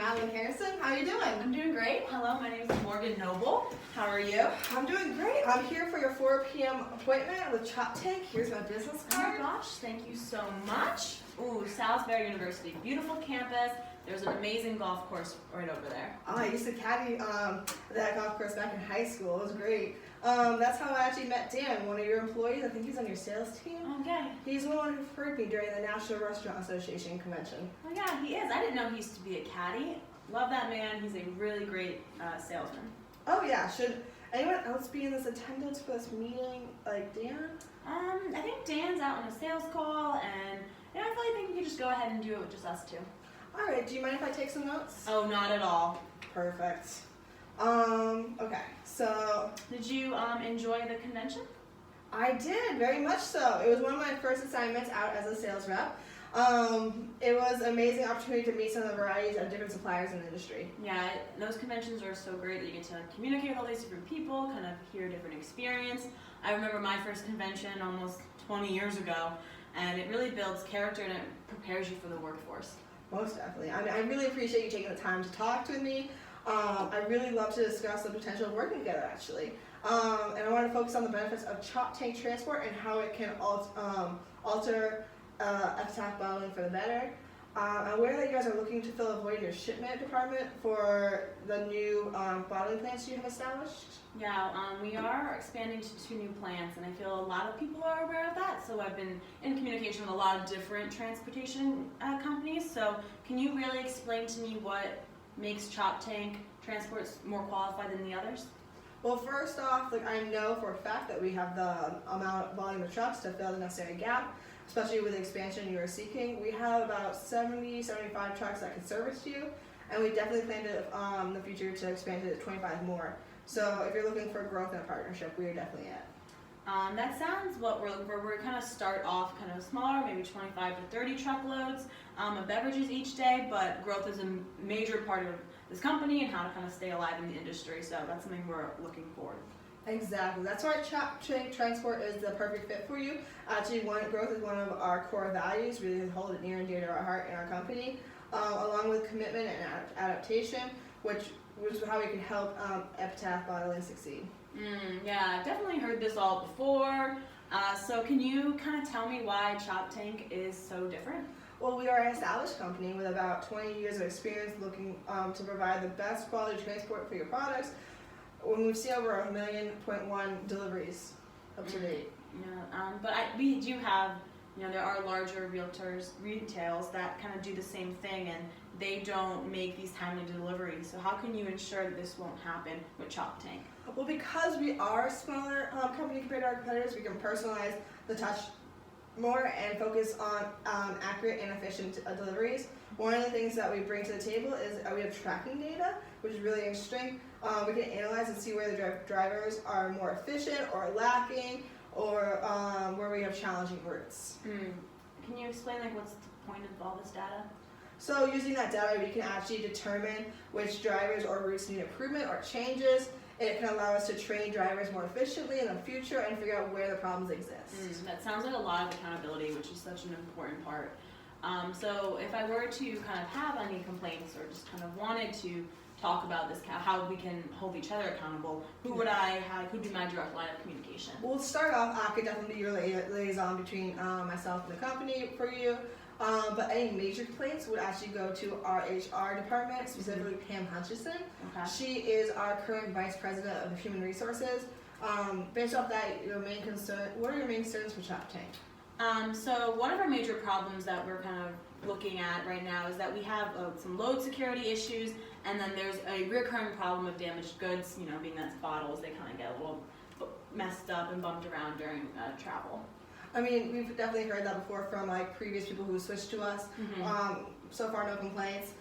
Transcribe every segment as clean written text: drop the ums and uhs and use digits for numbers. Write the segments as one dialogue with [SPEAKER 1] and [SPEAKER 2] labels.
[SPEAKER 1] Madeline Harrison. How are you doing?
[SPEAKER 2] I'm doing great. Hello, my name is Morgan Noble. How are you?
[SPEAKER 1] I'm doing great. I'm here for your 4 p.m. appointment with Chop Tank. Here's my business card.
[SPEAKER 2] Oh my gosh, thank you so much. Ooh, Salisbury University. Beautiful campus. There's an amazing golf course right over there.
[SPEAKER 1] Oh, I used to caddy that golf course back in high school. It was great. That's how I actually met Dan, one of your employees. I think he's on your sales team.
[SPEAKER 2] Okay.
[SPEAKER 1] He's the one who referred me during the National Restaurant Association convention.
[SPEAKER 2] Oh yeah, he is. I didn't know he used to be a caddy. Love that man. He's a really great salesman.
[SPEAKER 1] Oh yeah, should anyone else be in this attendance for this meeting, like Dan?
[SPEAKER 2] I think Dan's out on a sales call, and I really think we could just go ahead and do it with just us two.
[SPEAKER 1] All right, do you mind if I take some notes?
[SPEAKER 2] Oh, not at all.
[SPEAKER 1] Perfect. Okay, so
[SPEAKER 2] Did you enjoy the convention?
[SPEAKER 1] I did, very much so. It was one of my first assignments out as a sales rep. It was an amazing opportunity to meet some of the varieties of different suppliers in the industry.
[SPEAKER 2] Yeah, those conventions are so great that you get to communicate with all these different people, kind of hear a different experience. I remember my first convention almost 20 years ago, and it really builds character and it prepares you for the workforce.
[SPEAKER 1] Most definitely. I really appreciate you taking the time to talk to me. I really love to discuss the potential of working together, actually. And I want to focus on the benefits of Chop Tank Transport and how it can alter Ephrata bottling for the better. I'm aware that you guys are looking to fill a void in your shipment department for the new bottling plants you have established.
[SPEAKER 2] Yeah, we are expanding to 2 new plants, and I feel a lot of people are aware of that. So I've been in communication with a lot of different transportation companies. So can you really explain to me what makes Chop Tank Transports more qualified than the others?
[SPEAKER 1] Well, first off, I know for a fact that we have the volume of trucks to fill the necessary gap, especially with the expansion you are seeking. We have about 75 trucks that can service you, and we definitely plan to, in the future, to expand to 25 more. So if you're looking for growth in a partnership, we are definitely it.
[SPEAKER 2] That sounds what we're looking for. We're kind of start off kind of smaller, maybe 25 to 30 truckloads of beverages each day, but growth is a major part of this company and how to kind of stay alive in the industry. So that's something we're looking for.
[SPEAKER 1] Exactly. That's why Chop Tank Transport is the perfect fit for you. Actually, growth is one of our core values. We really hold it near and dear to our heart in our company, along with commitment and adaptation, which is how we can help Ephrata bottling succeed.
[SPEAKER 2] Yeah, I've definitely heard this all before. So can you kind of tell me why Chop Tank is so different?
[SPEAKER 1] Well, we are an established company with about 20 years of experience looking to provide the best quality transport for your products. When we've seen over 1.1 million deliveries up to date.
[SPEAKER 2] Yeah, but we do have, there are larger retails that kind of do the same thing, and they don't make these timely deliveries. So how can you ensure that this won't happen with Chop Tank?
[SPEAKER 1] Well, because we are a smaller company compared to our competitors, we can personalize the touch more and focus on accurate and efficient deliveries. One of the things that we bring to the table is we have tracking data, which is really interesting. We can analyze and see where the drivers are more efficient or lacking, or where we have challenging routes.
[SPEAKER 2] Can you explain what's the point of all this data?
[SPEAKER 1] So using that data, we can actually determine which drivers or routes need improvement or changes. It can allow us to train drivers more efficiently in the future and figure out where the problems exist.
[SPEAKER 2] That sounds like a lot of accountability, which is such an important part. So if I were to kind of have any complaints or just kind of wanted to talk about this, how we can hold each other accountable, who'd be my direct line of communication?
[SPEAKER 1] We'll start off, I could definitely be your liaison between myself and the company for you. But any major complaints would actually go to our HR department, specifically Pam Hutchison.
[SPEAKER 2] Okay.
[SPEAKER 1] She is our current Vice President of Human Resources. Based off that, what are your main concerns for Chop Tank?
[SPEAKER 2] So one of our major problems that we're kind of looking at right now is that we have some load security issues, and then there's a recurring problem of damaged goods, being that's bottles, they kind of get a little messed up and bumped around during travel.
[SPEAKER 1] I mean, we've definitely heard that before from previous people who switched to us. So far, no complaints.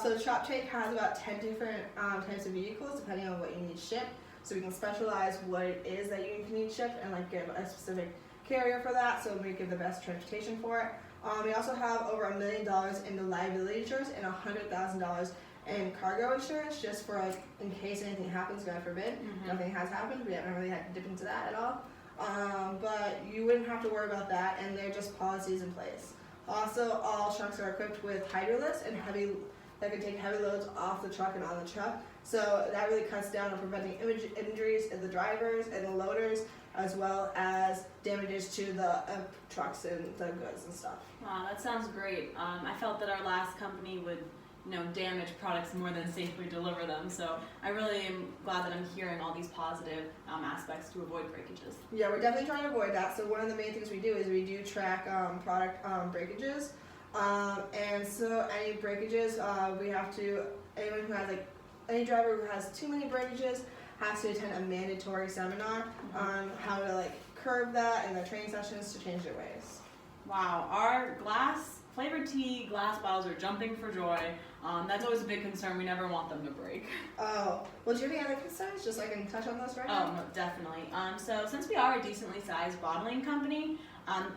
[SPEAKER 1] So Chop Tank has about 10 different types of vehicles depending on what you need shipped. So we can specialize what it is that you need shipped and give a specific carrier for that, so we give the best transportation for it. We also have over $1 million in the liability insurance and $100,000 in cargo insurance, just for in case anything happens, God forbid. Nothing has happened. We haven't really had to dip into that at all. But you wouldn't have to worry about that, and they're just policies in place. Also, all trucks are equipped with hydro lifts and that can take heavy loads off the truck and on the truck. So that really cuts down on preventing injuries in the drivers and the loaders, as well as damages to the trucks and the goods and stuff.
[SPEAKER 2] Wow, that sounds great. I felt that our last company would, damage products more than safely deliver them. So I really am glad that I'm hearing all these positive aspects to avoid breakages.
[SPEAKER 1] Yeah, we're definitely trying to avoid that. So one of the main things we do is we do track product breakages. And so any breakages, we have to, any driver who has too many breakages has to attend a mandatory seminar on how to curb that in their training sessions to change their ways.
[SPEAKER 2] Wow, our flavored tea glass bottles are jumping for joy. That's always a big concern. We never want them to break.
[SPEAKER 1] Oh, well, do you have any other concerns? Just so I can touch on those right now?
[SPEAKER 2] Oh, no, definitely. So since we are a decently sized bottling company,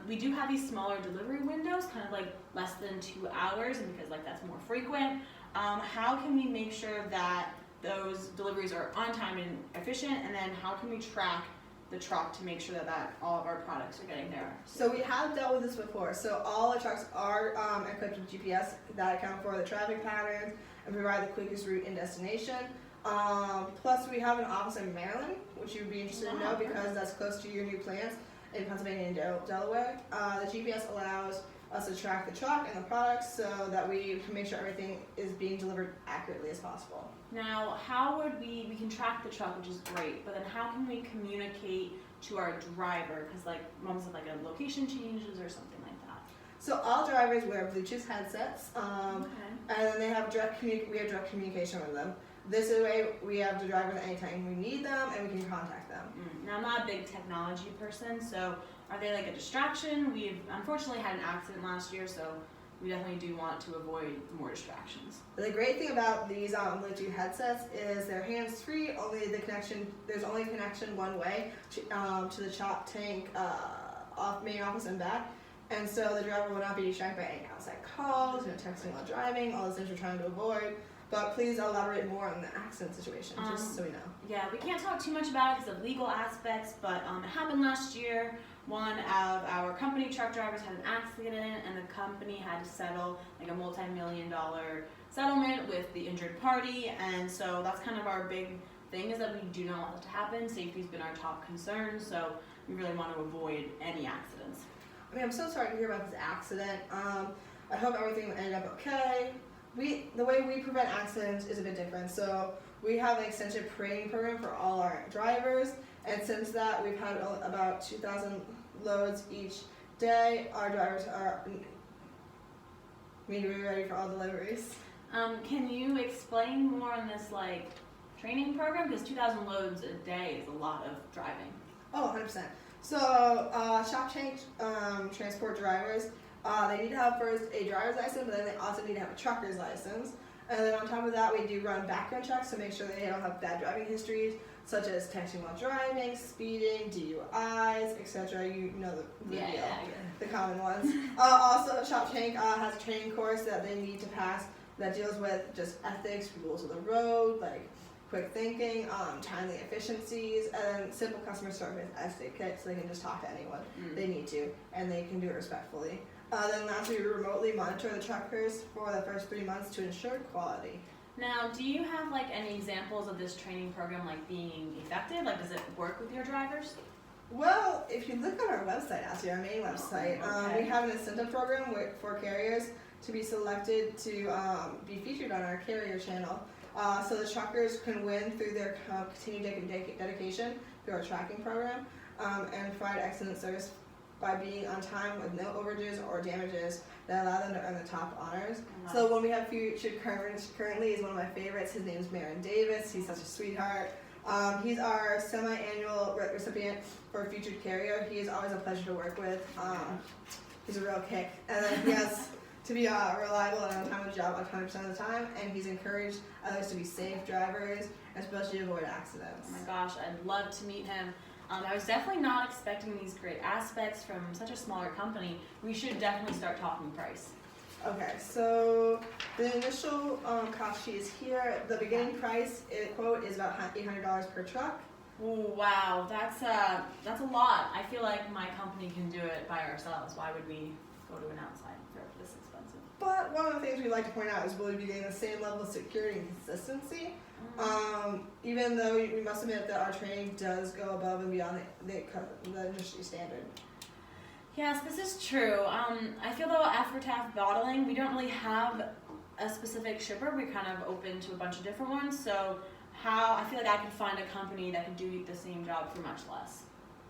[SPEAKER 2] we do have these smaller delivery windows, kind of like less than 2 hours, and because that's more frequent. How can we make sure that those deliveries are on time and efficient, and then how can we track the truck to make sure that all of our products are getting there?
[SPEAKER 1] So we have dealt with this before. So all the trucks are equipped with GPS that account for the traffic patterns and provide the quickest route and destination. Plus we have an office in Maryland, which you would be interested to know because that's close to your new plants in Pennsylvania and Delaware. The GPS allows us to track the truck and the products so that we can make sure everything is being delivered accurately as possible.
[SPEAKER 2] Now, how would we can track the truck, which is great, but then how can we communicate to our driver? Because moments of a location changes or something like that.
[SPEAKER 1] So all drivers wear Bluetooth headsets, and then they have we have direct communication with them. This is the way we have the drivers anytime we need them and we can contact them.
[SPEAKER 2] Now, I'm not a big technology person, so are they a distraction? We've unfortunately had an accident last year, so we definitely do want to avoid more distractions.
[SPEAKER 1] The great thing about these Bluetooth headsets is they're hands-free. There's only connection one way to the chop tank main office and back. And so the driver will not be distracted by any outside calls, texting while driving, all the things we're trying to avoid. But please elaborate more on the accident situation, just so we know.
[SPEAKER 2] Yeah, we can't talk too much about it because of legal aspects, but it happened last year. One of our company truck drivers had an accident, and the company had to settle a multi-million-dollar settlement with the injured party. And so that's kind of our big thing, is that we do not want that to happen. Safety's been our top concern, so we really want to avoid any accidents.
[SPEAKER 1] I'm so sorry to hear about this accident. I hope everything ended up okay. The way we prevent accidents is a bit different. So we have an extensive training program for all our drivers, and since that we've had about 2,000 loads each day. Our drivers are ready for all deliveries.
[SPEAKER 2] Can you explain more on this training program? Because 2,000 loads a day is a lot of driving.
[SPEAKER 1] Oh, 100%. So shop change transport drivers, they need to have first a driver's license, but then they also need to have a trucker's license. And then on top of that, we do run background checks to make sure they don't have bad driving histories, such as texting while driving, speeding, DUIs, etc. You know the deal, the common ones. Also, Shop Tank has a training course that they need to pass that deals with just ethics, rules of the road, quick thinking, timely efficiencies, and then simple customer service etiquette, so they can just talk to anyone they need to, and they can do it respectfully. Then lastly, we remotely monitor the truckers for the first 3 months to ensure quality.
[SPEAKER 2] Now, do you have any examples of this training program being effective? Does it work with your drivers?
[SPEAKER 1] Well, if you look on our website, actually our main website, we have an incentive program for carriers to be selected to be featured on our carrier channel. So the truckers can win through their continued dedication through our tracking program and provide excellent service by being on time with no overages or damages that allow them to earn the top honors. So when we have featured currently is one of my favorites. His name is Marin Davis. He's such a sweetheart. He's our semi-annual recipient for a featured carrier. He is always a pleasure to work with. He's a real kick. And then he has to be reliable and on time with the job 100% of the time, and he's encouraged others to be safe drivers, especially avoid accidents.
[SPEAKER 2] Oh my gosh, I'd love to meet him. I was definitely not expecting these great aspects from such a smaller company. We should definitely start talking price.
[SPEAKER 1] Okay, so the initial cost sheet is here. The beginning price quote is about $800 per truck.
[SPEAKER 2] Ooh, wow, that's a lot. I feel like my company can do it by ourselves. Why would we go to an outside for this expensive.
[SPEAKER 1] But one of the things we like to point out is will you be getting the same level of security and consistency? Even though we must admit that our training does go above and beyond the industry standard.
[SPEAKER 2] Yes, this is true. I feel though Ephrata bottling, we don't really have a specific shipper. We're kind of open to a bunch of different ones. So I feel like I could find a company that could do the same job for much less.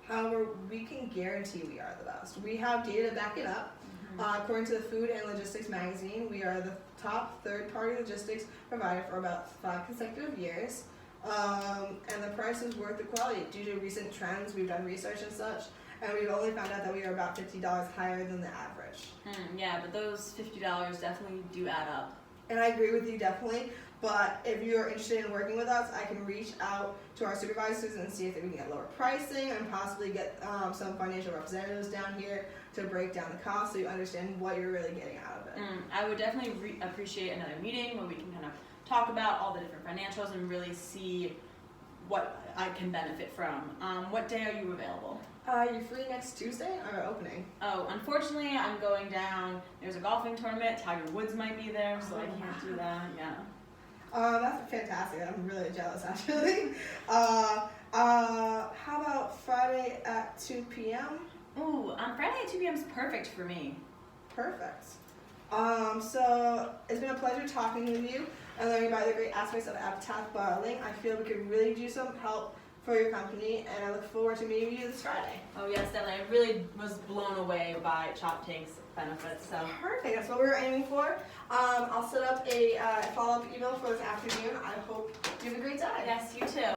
[SPEAKER 1] However, we can guarantee we are the best. We have data to back it up. According to the Food and Logistics magazine, we are the top third-party logistics provider for about 5 consecutive years. And the price is worth the quality. Due to recent trends, we've done research and such, and we've only found out that we are about $50 higher than the average.
[SPEAKER 2] Yeah, but those $50 definitely do add up.
[SPEAKER 1] And I agree with you definitely, but if you're interested in working with us, I can reach out to our supervisors and see if we can get lower pricing and possibly get some financial representatives down here to break down the cost so you understand what you're really getting out of it.
[SPEAKER 2] I would definitely appreciate another meeting where we can kind of talk about all the different financials and really see what I can benefit from. What day are you available?
[SPEAKER 1] You're free next Tuesday? Our opening.
[SPEAKER 2] Oh, unfortunately, I'm going down. There's a golfing tournament. Tiger Woods might be there, so I can't do that. Yeah.
[SPEAKER 1] That's fantastic. I'm really jealous, actually. How about Friday at 2 p.m.?
[SPEAKER 2] Ooh, Friday at 2 p.m. is perfect for me.
[SPEAKER 1] Perfect. So it's been a pleasure talking with you and learning about the great aspects of Ephrata bottling. I feel we could really do some help for your company, and I look forward to meeting you this Friday.
[SPEAKER 2] Oh yes, definitely. I really was blown away by Chop Tank's benefits. So
[SPEAKER 1] perfect. That's what we were aiming for. I'll set up a follow-up email for this afternoon. I hope you have a great time.
[SPEAKER 2] Yes, you too.